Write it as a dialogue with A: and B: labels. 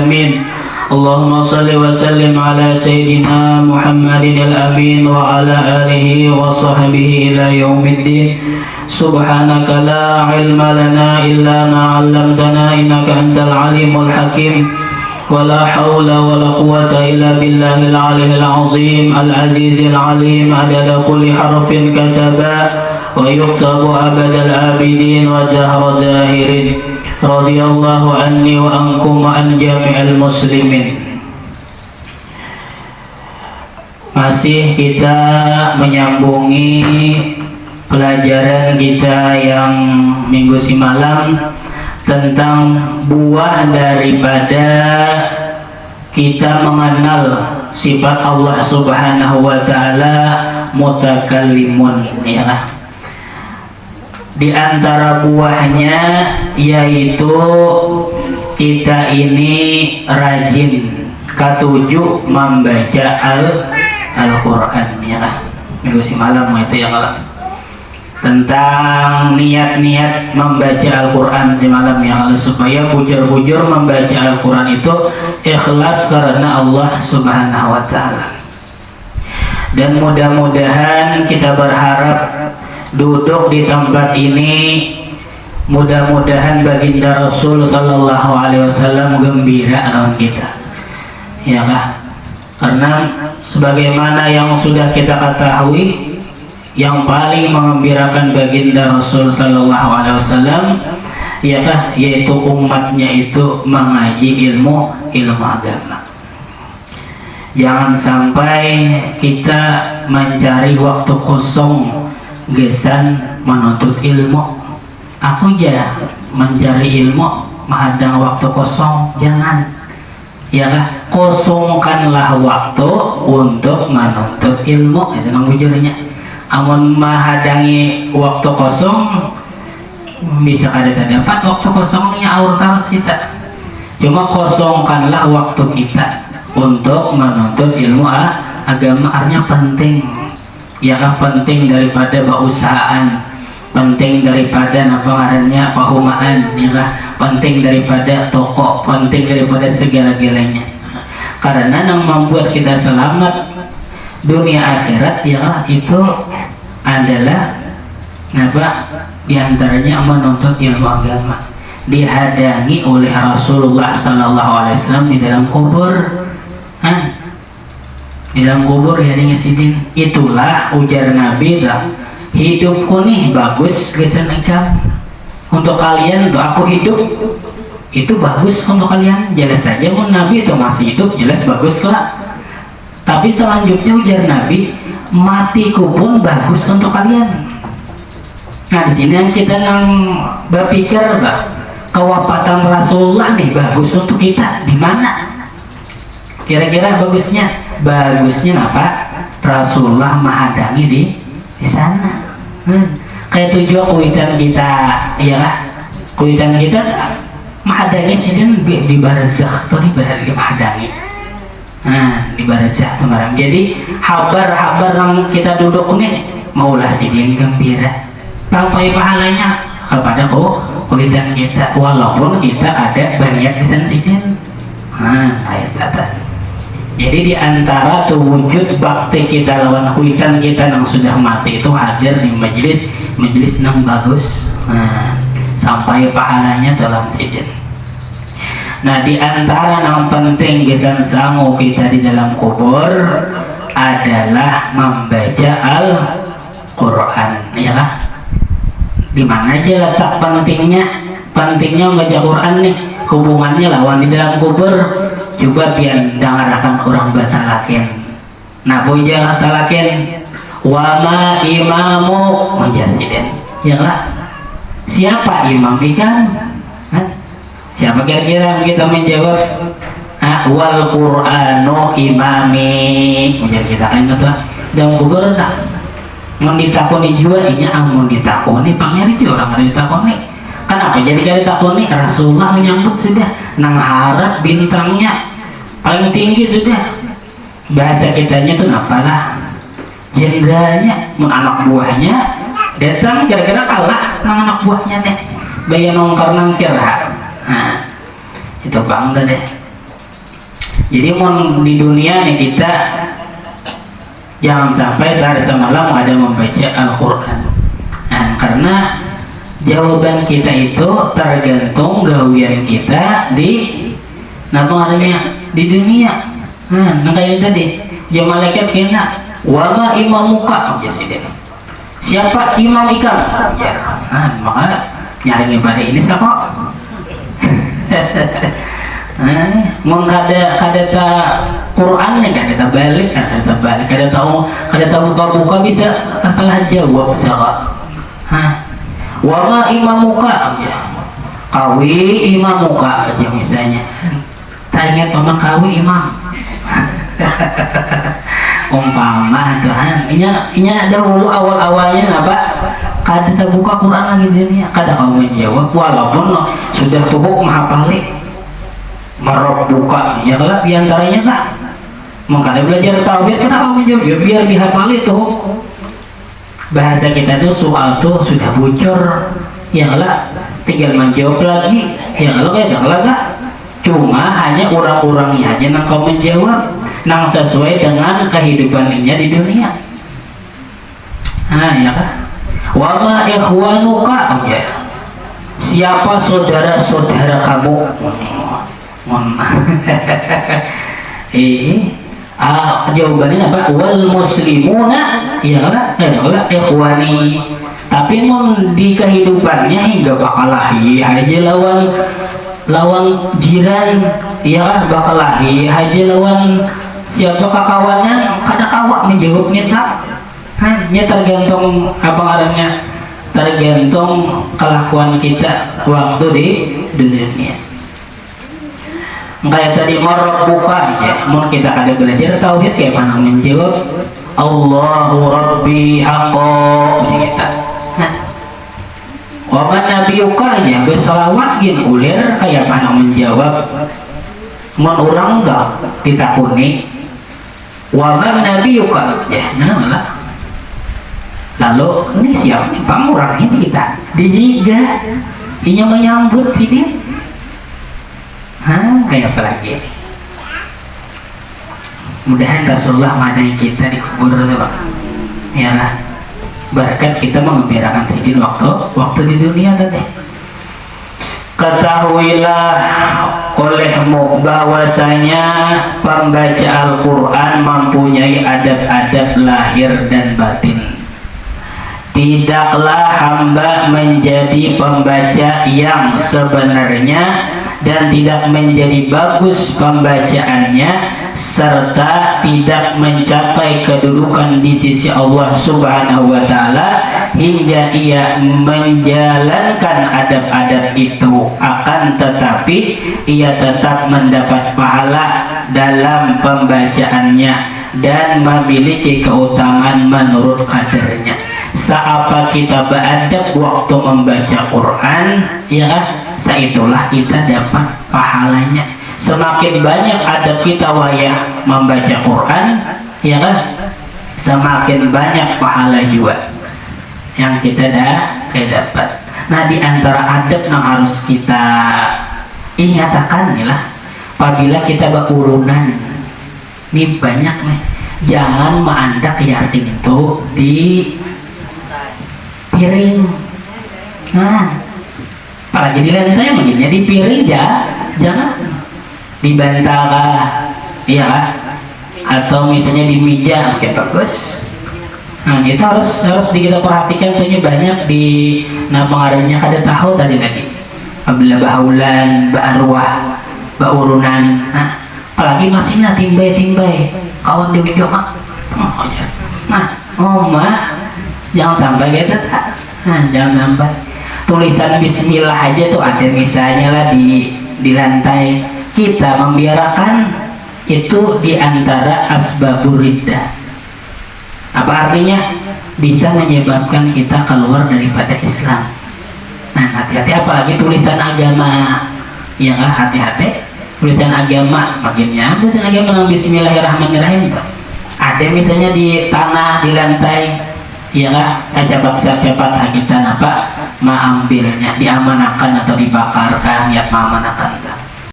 A: آمين. اللهم صل وسلم على سيدنا محمد الأمين وعلى آله وصحبه إلى يوم الدين. سبحانك لا علم لنا إلا ما علمتنا إنك أنت العليم الحكيم. ولا حول ولا قوة إلا بالله العلي العظيم العزيز العليم عدد كل حرف كتبا ويكتب أبد الآبدين ودهر الداهرين. رضي الله عني وعنكم وعن جميع المسلمين. Masih kita menyambungi pelajaran kita yang minggu simalam tentang buah daripada kita mengenal sifat Allah Subhanahu wa taala mutakallimun, ya. Di antara buahnya yaitu kita ini rajin ketujuh membaca Al-Quran, ya. Minggu simalam itu ya malam tentang niat-niat membaca Al-Quran semalam ya, supaya bujur-bujur membaca Al-Quran itu ikhlas karena Allah Subhanahu wa taala. Dan mudah-mudahan kita berharap duduk di tempat ini, mudah-mudahan baginda Rasul sallallahu alaihi wasallam gembira lawan kita, ya kah? Karena sebagaimana yang sudah kita ketahui, yang paling mengembirakan baginda Rasul sallallahu alaihi wasallam, ya kah, yaitu umatnya itu mengaji ilmu agama. Jangan sampai kita mencari waktu kosong gesan menuntut ilmu. Aku ya mencari ilmu menghadang waktu kosong, jangan, ya kah? Kosongkanlah waktu untuk menuntut ilmu, itu nang bujurnya. Amun menghadangi waktu kosong bisa kada dapat waktu kosongnya aur terus kita. Cuma kosongkanlah waktu kita untuk menuntut ilmu agama, artinya penting, ya kan? Penting daripada bausahaan, penting daripada ngarannya pahumaan, ya kan? Penting daripada toko, penting daripada segala-galanya. Karena yang membuat kita selamat dunia akhirat ya itu adalah apa? Diantaranya menuntut ilmu agama, dihadangi oleh Rasulullah Sallallahu Alaihi Wasallam di dalam kubur, di dalam kubur dihadangi sidin. Itulah ujar Nabi dah, hidupku nih bagus kesan engkau untuk kalian, untuk aku hidup itu bagus untuk kalian. Jelas saja mun Nabi itu masih hidup, jelas bagus lah. Tapi selanjutnya ujar Nabi, matiku pun bagus untuk kalian. Nah di sini yang kita berpikir bah, kewafatan Rasulullah nih bagus untuk kita di mana? Kira-kira bagusnya? Bagusnya apa? Rasulullah menghadangi di sana. Kayak tujuan kuitan kita, ya, kuitan kita menghadangi sini di barzakh atau di menghadangi. Nah di barzakh kemarin. Jadi habar-habar yang kita duduk ini maulah sidin gembira, sampai pahalanya kepada kulitan kita, walaupun kita ada banyak kesan sidin. Kayak tata. Jadi di antara tuh wujud bakti kita lawan kuitan kita yang sudah mati itu hadir di majelis yang bagus. Sampai pahalanya dalam sidin. Nah di antara yang penting kesan sangu kita di dalam kubur adalah membaca Al-Quran, ya. Di mana aja letak pentingnya? Pentingnya membaca Quran nih, hubungannya lawan di dalam kubur. Coba biar dengarkan orang batalakin. Nah boja batalakin, wama imamu menjasiden, ya lah. Siapa imam ikan? Siapa kira-kira kita menjawab? Wal Qur'anu imami. Ujar kita kan itu dalam kubur tak mau ditakoni juga ini, amun ditakoni pangeran juga orang ada ditakoni. Kenapa jadi kali takoni? Rasulullah menyambut sudah nang harap bintangnya paling tinggi sudah. Bahasa kitanya tuh apalah jenderalnya, anak buahnya datang kira-kira kalah nang anak buahnya deh. Bayan nongkar nang kira. Nah, itu bangga deh. Jadi mau di dunia nih kita jangan sampai sehari semalam ada membaca Al-Quran. Nah, karena jawaban kita itu tergantung gawian kita di di dunia. Nah kayak tadi, ya malaikat kena wama imamuka, siapa imam ikam? Ya, maka nyari ibadah ini siapa? Mau kada ta Qurannya kada balik, kada tahu buka bisa salah jawab misalnya. Wama imamuka, kawi imamuka aja misalnya. Tak ingat paman kawi imam. Umpama Tuhan, ini dahulu awal-awalnya apa? Kada terbuka Quran lagi dunia, kada kau menjawab walaupun sudah tubuh menghafali merok buka, ya kalau diantaranya tak. Makanya belajar tauhid kenapa menjawab? Ya biar dihafali tuh. Bahasa kita tuh soal tuh sudah bocor, ya lah tinggal menjawab lagi, ya kalau kayak tak. Cuma hanya orang-orangnya aja yang kau menjawab nang sesuai dengan kehidupannya di dunia. Ya kan? Wama ikhwanuka, ya. Siapa saudara-saudara kamu? Jawabannya apa? Wal muslimuna, ya kan? Ikhwani. Tapi di kehidupannya hingga bakalahi aja lawan jiran, ya bakal lahir haji lawan siapa kakawannya kada kawak menjawabnya tak. Hanya tergantung apa adanya, tergantung kelakuan kita waktu di dunia. Kayak tadi marok buka aja, mau kita kada belajar tauhid kayak mana menjawab Allahu Rabbi haqqo kita. Waman nabiyuka aja berselawat gin kulir kayak mana menjawab mon orang enggak ditakuni waman nabiyuka ya lah. Lalu ini siapa nih bang orang ini kita dihiga inya menyambut sini kayak apa lagi. Mudahan Rasulullah madai kita di kubur tuh bang, ya lah. Berkat kita mengembirakan sidin waktu di dunia tadi. Ketahuilah olehmu bahwasanya pembaca Al-Quran mempunyai adab-adab lahir dan batin. Tidaklah hamba menjadi pembaca yang sebenarnya dan tidak menjadi bagus pembacaannya serta tidak mencapai kedudukan di sisi Allah Subhanahu wa taala hingga ia menjalankan adab-adab itu, akan tetapi ia tetap mendapat pahala dalam pembacaannya dan memiliki keutamaan menurut kadarnya. Seapa kita beradab waktu membaca Quran, ya saitulah kita dapat pahalanya. Semakin banyak adab kita wayah membaca Quran, ya semakin banyak pahala juga yang kita dapat. Nah, di antara adab yang harus kita ingatkan lah, apabila kita berurunan, ini banyak nih, jangan mengandak yasin tuh di piring. Nah, apalagi di lantai begini di piring jangan di bantal ya, atau misalnya di meja kayak bagus. Nah, itu harus kita perhatikan tuhnya banyak di pengaruhnya kada tahu tadi lagi. Apabila bahaulan, ba'arwah, ba'urunan. Nah, apalagi masih timbay kawan di ujung jangan sampai gitu. Jangan sampai tulisan bismillah aja tuh ada misalnya lah di lantai, kita membiarkan itu diantara asbabur riddah. Apa artinya? Bisa menyebabkan kita keluar daripada Islam. Nah, hati-hati, apalagi tulisan agama, ya hati-hati tulisan agama. Bagiannya tulisan agama dengan bismillahirrahmanirrahim itu ada misalnya di tanah, di lantai, ya cepat kita mengambilnya, diamanakan atau dibakarkan, ya mengamanakan.